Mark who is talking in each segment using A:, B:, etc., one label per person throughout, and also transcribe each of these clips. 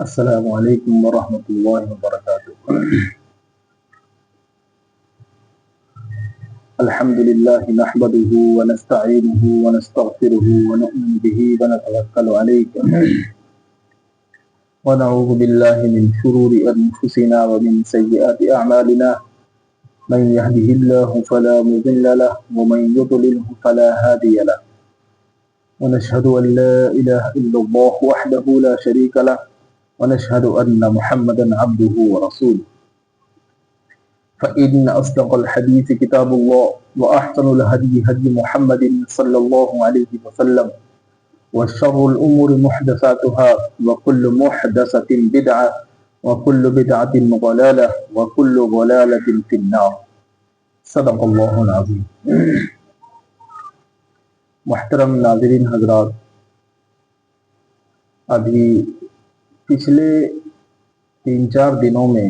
A: السلام علیکم ورحمۃ اللہ وبرکاتہ۔ الحمد للہ نحمده ونستعینه ونستغفره ونؤمن به ونتوکل علیہ ونعوذ باللہ من شرور انفسنا ومن سیئات اعمالنا من يهده الله فلا مضل له ومن يضلله فلا هادي له ونشهد ان لا اله الا الله وحده لا شريك له ونشهد أن محمدا عبده ورسوله فإن أصدق الحديث كتاب الله وأحسن الهدي هدي محمد صلى الله عليه وسلم وشر الأمور محدثاتها وكل محدثة بدعة وكل بدعة ضلالة وكل ضلالة في النار صدق الله العظيم۔ محترم ناظرین حضرات، ابھی پچھلے 3-4 دنوں میں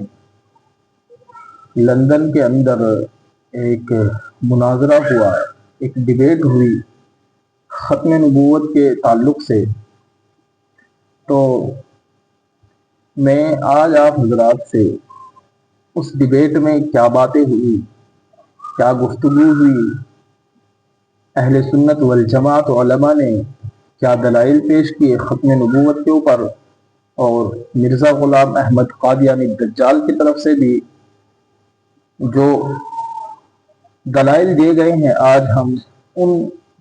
A: لندن کے اندر ایک مناظرہ ہوا، ایک ڈیبیٹ ہوئی ختم نبوت کے تعلق سے۔ تو میں آج آپ حضرات سے اس ڈیبیٹ میں کیا باتیں ہوئی، کیا گفتگو ہوئی، اہل سنت والجماعت علماء نے کیا دلائل پیش کیے ختم نبوت کے اوپر، اور مرزا غلام احمد قادیانی دجال کی طرف سے بھی جو دلائل دیے گئے ہیں، آج ہم ان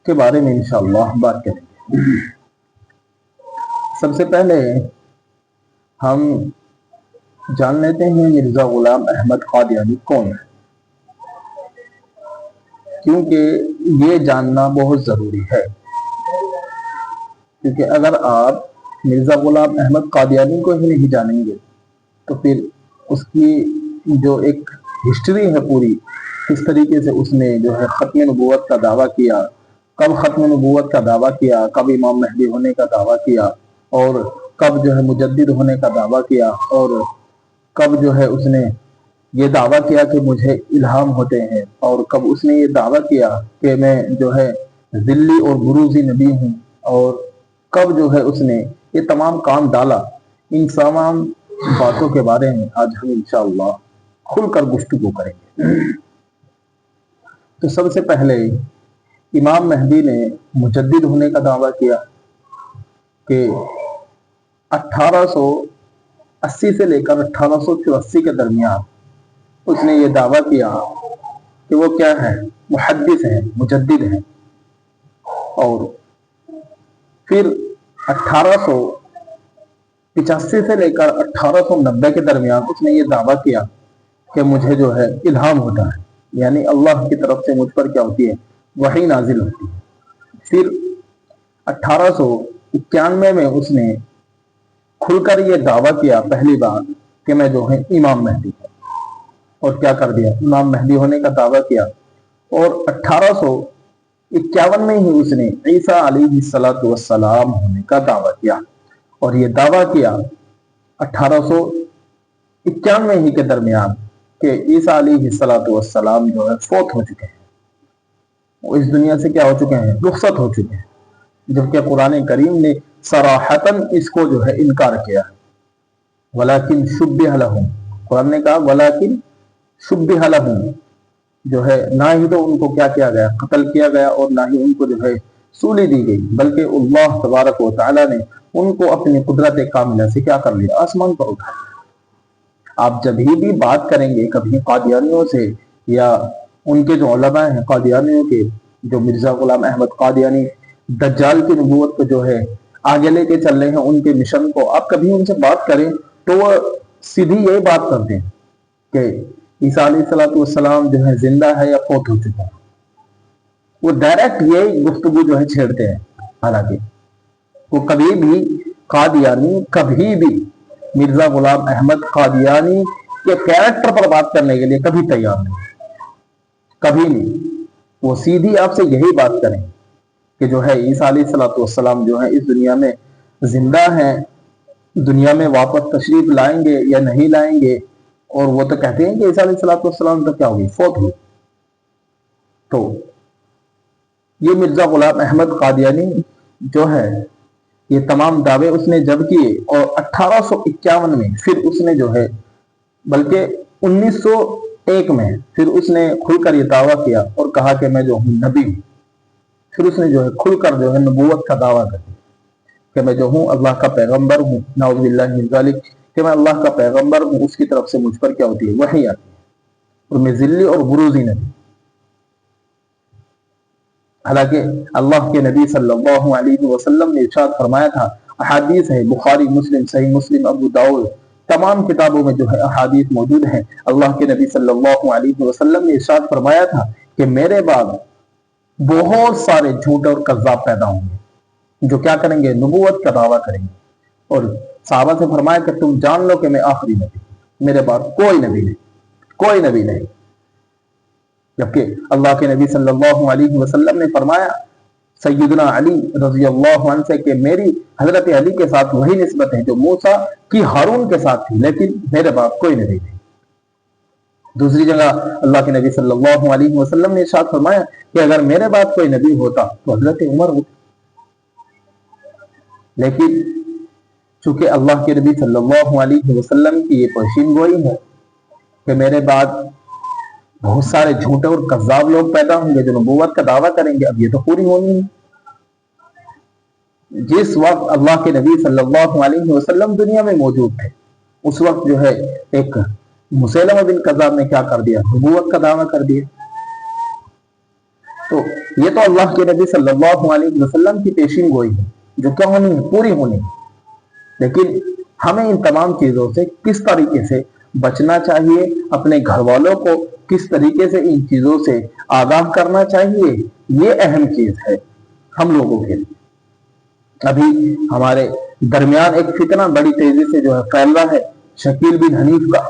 A: کے بارے میں انشاءاللہ بات کریں گے۔ سب سے پہلے ہم جان لیتے ہیں مرزا غلام احمد قادیانی کون ہے، کیونکہ یہ جاننا بہت ضروری ہے۔ کیونکہ اگر آپ مرزا غلام احمد قادیانی کو ہی نہیں جانیں گے تو پھر اس کی جو ایک ہسٹری ہے پوری، کس طریقے سے اس نے جو ہے ختم نبوت کا دعویٰ کیا، کب ختم نبوت کا دعویٰ کیا، کب امام مہدی ہونے کا دعویٰ کیا، اور کب جو ہے مجدد ہونے کا دعویٰ کیا، اور کب جو ہے اس نے یہ دعویٰ کیا کہ مجھے الہام ہوتے ہیں، اور کب اس نے یہ دعویٰ کیا کہ میں جو ہے ذلی اور بروزی نبی ہوں، اور کب جو ہے اس نے یہ تمام کام ڈالا۔ ان تمام باتوں کے بارے میں آج ہم انشاءاللہ کھل کر گفتگو کریں گے۔ تو سب سے پہلے امام مہدی نے مجدد ہونے کا دعویٰ کیا کہ 1880 سے لے کر 1884 کے درمیان اس نے یہ دعویٰ کیا کہ وہ کیا ہے، محدث ہیں، مجدد ہیں۔ اور پھر 1885 سے لے کر 1890 کے درمیان اس نے یہ دعویٰ کیا کہ مجھے جو ہے الہام ہوتا ہے، یعنی اللہ کی طرف سے مجھ پر کیا ہوتی ہے، وحی نازل ہوتی ہے۔ پھر 1891 میں اس نے کھل کر یہ دعویٰ کیا پہلی بار کہ میں جو ہے امام مہدی ہوں، اور کیا کر دیا، امام مہدی ہونے کا دعویٰ کیا۔ اور 1851 میں ہی اس نے عیسیٰ علیہ السلام ہونے کا دعویٰ کیا، اور یہ دعویٰ کیا 1891 ہی کے درمیان کہ عیسیٰ علیہ السلام جو ہے فوت ہو چکے ہیں، وہ اس دنیا سے کیا ہو چکے ہیں، رخصت ہو چکے ہیں، جبکہ قرآن کریم نے صراحتاً اس کو جو ہے انکار کیا ہے۔ وَلَكِنْ شُبِّهَ لَهُمْ، قرآن نے کہا وَلَكِنْ شُبِّهَ لَهُمْ، جو ہے نہ ہی تو ان کو کیا کیا گیا، قتل کیا گیا، اور نہ ہی ان کو جو ہے سولی دی گئی، بلکہ اللہ تبارک و تعالیٰ نے ان کو اپنی قدرت کاملہ سے کیا کر لیا، آسمان پر اٹھا لیا۔ آپ جب بھی بات کریں گے کبھی قادیانیوں سے، یا ان کے جو علماء ہیں قادیانیوں کے، جو مرزا غلام احمد قادیانی دجال کی نبوت کو جو ہے آگے لے کے چل رہے ہیں، ان کے مشن کو، آپ کبھی ان سے بات کریں تو وہ سیدھی یہی بات کرتے ہیں کہ عیسیٰ علیہ السلام جو ہے زندہ ہے یا فوت ہو چکا ہے۔ وہ ڈائریکٹ یہی گفتگو جو ہے چھیڑتے ہیں، حالانکہ وہ کبھی بھی قادیانی، کبھی بھی مرزا غلام احمد قادیانی کے کیریکٹر پر بات کرنے کے لیے کبھی تیار نہیں، کبھی نہیں۔ وہ سیدھی آپ سے یہی بات کریں کہ جو ہے عیسیٰ علیہ السلام جو ہے اس دنیا میں زندہ ہیں، دنیا میں واپس تشریف لائیں گے یا نہیں لائیں گے، اور وہ تو کہتے ہیں کہ عیسیٰ علیہ السلام تو کیا ہوگی، فوت ہوئی۔ تو یہ مرزا غلام احمد قادیانی جو ہے یہ تمام دعوے اس نے جب کیے اور 1851 میں پھر اس نے جو ہے، بلکہ 1901 میں پھر اس نے کھل کر یہ دعویٰ کیا اور کہا کہ میں جو ہوں نبی ہوں. پھر اس نے جو ہے کھل کر جو ہے نبوت کا دعویٰ کر دیا کہ میں جو ہوں اللہ کا پیغمبر ہوں. نعوذ باللہ من ذالک، کہ میں اللہ کا پیغمبر ہوں، اس کی طرف سے مجھ پر کیا ہوتی ہے؟ وحی آتی ہے، اور میں ذلی اور بروزی نبی. حالانکہ اللہ کے نبی صلی اللہ علیہ وسلم نے ارشاد فرمایا تھا، احادیث ہے، بخاری، مسلم، صحیح مسلم، ابو داؤد، تمام کتابوں میں جو ہے احادیث موجود ہیں. اللہ کے نبی صلی اللہ علیہ وسلم نے ارشاد فرمایا تھا کہ میرے بعد بہت سارے جھوٹ اور کذاب پیدا ہوں گے جو کیا کریں گے؟ نبوت کا دعویٰ کریں گے. اور صحابہ سے فرمایا کہ تم جان لو کہ میں آخری نبی، میرے بعد کوئی نبی نہیں، کوئی نبی نہیں. جبکہ اللہ کے نبی صلی اللہ علیہ وسلم نے فرمایا سیدنا علی رضی اللہ عنہ سے کہ میری حضرت علی کے ساتھ وہی نسبت ہے جو موسیٰ کی ہارون کے ساتھ تھی، لیکن میرے بعد کوئی نبی نہیں. دوسری جگہ اللہ کے نبی صلی اللہ علیہ وسلم نے ارشاد فرمایا کہ اگر میرے بعد کوئی نبی ہوتا تو حضرت عمر ہوتا. لیکن چونکہ اللہ کے نبی صلی اللہ علیہ وسلم کی یہ پیشین گوئی ہے کہ میرے بعد بہت سارے جھوٹے اور کذاب لوگ پیدا ہوں گے جو نبوت کا دعویٰ کریں گے، اب یہ تو پوری ہونی ہے. جس وقت اللہ کے نبی صلی اللہ علیہ وسلم دنیا میں موجود تھے اس وقت جو ہے ایک مسیلمہ بن کذاب نے کیا کر دیا؟ نبوت کا دعویٰ کر دیا. تو یہ تو اللہ کے نبی صلی اللہ علیہ وسلم کی پیشین گوئی ہے جو کیا ہونی ہے؟ پوری ہونی ہے. لیکن ہمیں ان تمام چیزوں سے کس طریقے سے بچنا چاہیے، اپنے گھر والوں کو کس طریقے سے ان چیزوں سے آگاہ کرنا چاہیے، یہ اہم چیز ہے ہم لوگوں کے لیے. ابھی ہمارے درمیان ایک فتنہ بڑی تیزی سے جو ہے پھیل رہا ہے شکیل بن حنیف کا.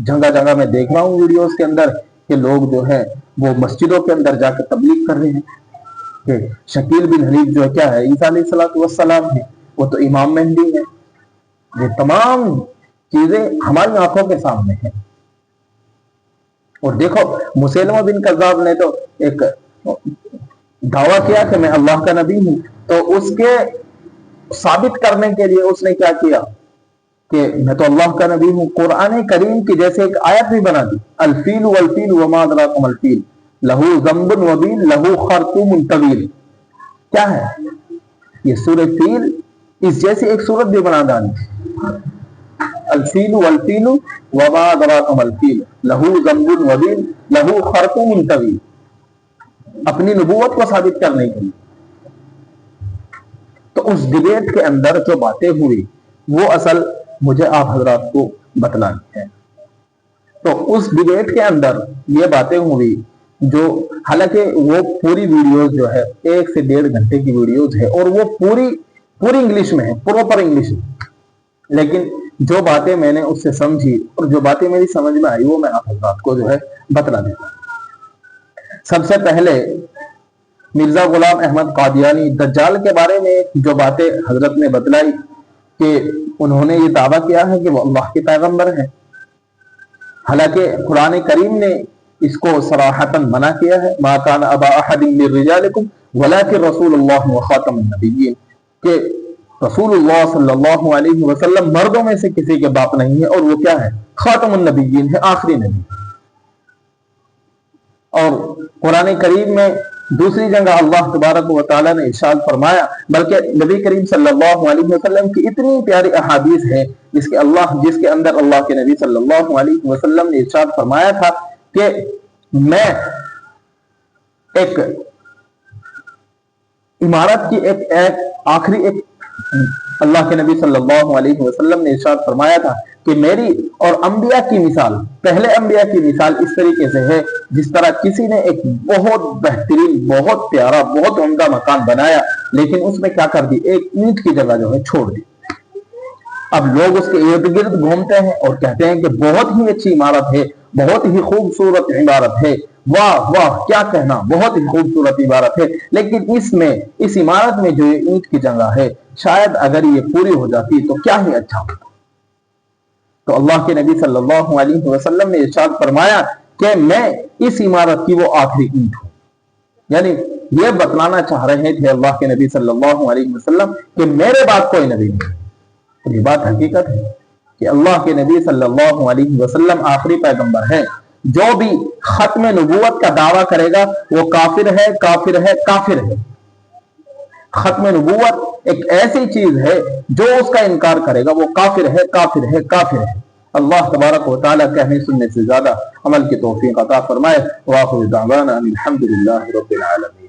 A: جگہ جگہ میں دیکھ رہا ہوں ویڈیوز کے اندر کہ لوگ جو ہے وہ مسجدوں کے اندر جا کے تبلیغ کر رہے ہیں کہ شکیل بن حنیف جو ہے کیا ہے؟ عیسیٰ علیہ السلام ہے، وہ تو امام مہدی ہے. یہ تمام چیزیں ہماری آنکھوں کے سامنے ہیں. اور دیکھو مسیلمہ بن کذاب نے تو ایک دعویٰ کیا کہ میں اللہ کا نبی ہوں، تو اس کے ثابت کرنے کے لیے اس نے کیا کیا کہ میں تو اللہ کا نبی ہوں. قرآن کریم کی جیسے ایک آیت بھی بنا دی، الفیل والفیل وما ادراکم الفیل لہو ذنب وبیل لہو خرطوم طویل. کیا ہے یہ؟ سورہ فیل اس جیسی ایک سورت بھی بنا ڈالی، الفیل والفیل وما ادراکم الفیل لہو ذنب وبیل لہو خرطوم طویل، اپنی نبوت کو ثابت کرنے کے لیے. تو اس ڈبیٹ کے اندر جو باتیں ہوئی وہ اصل مجھے آپ حضرات کو بتلانی ہے. تو اس ڈبیٹ کے اندر یہ باتیں ہوئی جو حالانکہ وہ پوری ویڈیوز جو ہے 1 سے 1.5 گھنٹے کی ویڈیوز ہے اور وہ پوری انگلش میں ہے، پراپر انگلش میں. لیکن جو باتیں میں نے اس سے سمجھی اور جو باتیں میری سمجھ میں آئی وہ میں آپ حضرات کو جو ہے بتلا دیتا ہوں. سب سے پہلے مرزا غلام احمد قادیانی دجال کے بارے میں جو باتیں حضرت نے بتلائی کہ انہوں نے یہ دعویٰ کیا ہے کہ وہ اللہ کے پیغمبر ہیں، حالانکہ قرآن کریم نے اس کو صراحتاً منع کیا ہے، ما کان ابا احد من رجالکم ولکن رسول اللہ وخاتم النبیین، کہ رسول اللہ صلی اللہ علیہ وسلم مردوں میں سے کسی کے باپ نہیں ہے اور وہ کیا ہے؟ خاتم النبیین ہے، آخری نبی. اور قرآن کریم میں دوسری جگہ اللہ تبارک و تعالیٰ نے ارشاد فرمایا، بلکہ نبی کریم صلی اللہ علیہ وسلم کی اتنی پیاری احادیث ہے جس کے اندر اللہ کے نبی صلی اللہ علیہ وسلم نے ارشاد فرمایا تھا کہ میں ایک عمارت کی ایک آخری اللہ کے نبی صلی اللہ علیہ وسلم نے ارشاد فرمایا تھا کہ میری اور انبیاء کی مثال، پہلے انبیاء کی مثال اس طریقے سے ہے جس طرح کسی نے ایک بہت بہترین، بہت پیارا، بہت عمدہ مکان بنایا لیکن اس میں کیا کر دی؟ ایک اینٹ کی جگہ جو ہے چھوڑ دی. اب لوگ اس کے ارد گرد گھومتے ہیں اور کہتے ہیں کہ بہت ہی اچھی عمارت ہے، بہت ہی خوبصورت عمارت ہے، واہ واہ کیا کہنا، بہت ہی خوبصورت عمارت ہے. لیکن اس عمارت میں جو یہ اینٹ کی جگہ ہے شاید اگر یہ پوری ہو جاتی تو کیا ہی اچھا ہوتا. تو اللہ کے نبی صلی اللہ علیہ وسلم نے ارشاد فرمایا کہ میں اس عمارت کی وہ آخری اینٹ ہوں. یعنی یہ بتلانا چاہ رہے تھے اللہ کے نبی صلی اللہ علیہ وسلم کہ میرے بعد کوئی نبی نہیں۔ یہ بات حقیقت ہے کہ اللہ کے نبی صلی اللہ علیہ وسلم آخری پیغمبر ہیں۔ جو بھی ختم نبوت کا دعویٰ کرے گا وہ کافر ہے، کافر ہے، کافر ہے۔ ختم نبوت ایک ایسی چیز ہے جو اس کا انکار کرے گا وہ کافر ہے، کافر ہے، کافر ہے۔ اللہ تبارک و تعالیٰ کہنے سننے سے زیادہ عمل کی توفیق عطا فرمائے۔ وآخر دعوانا الحمد للہ رب العالمین۔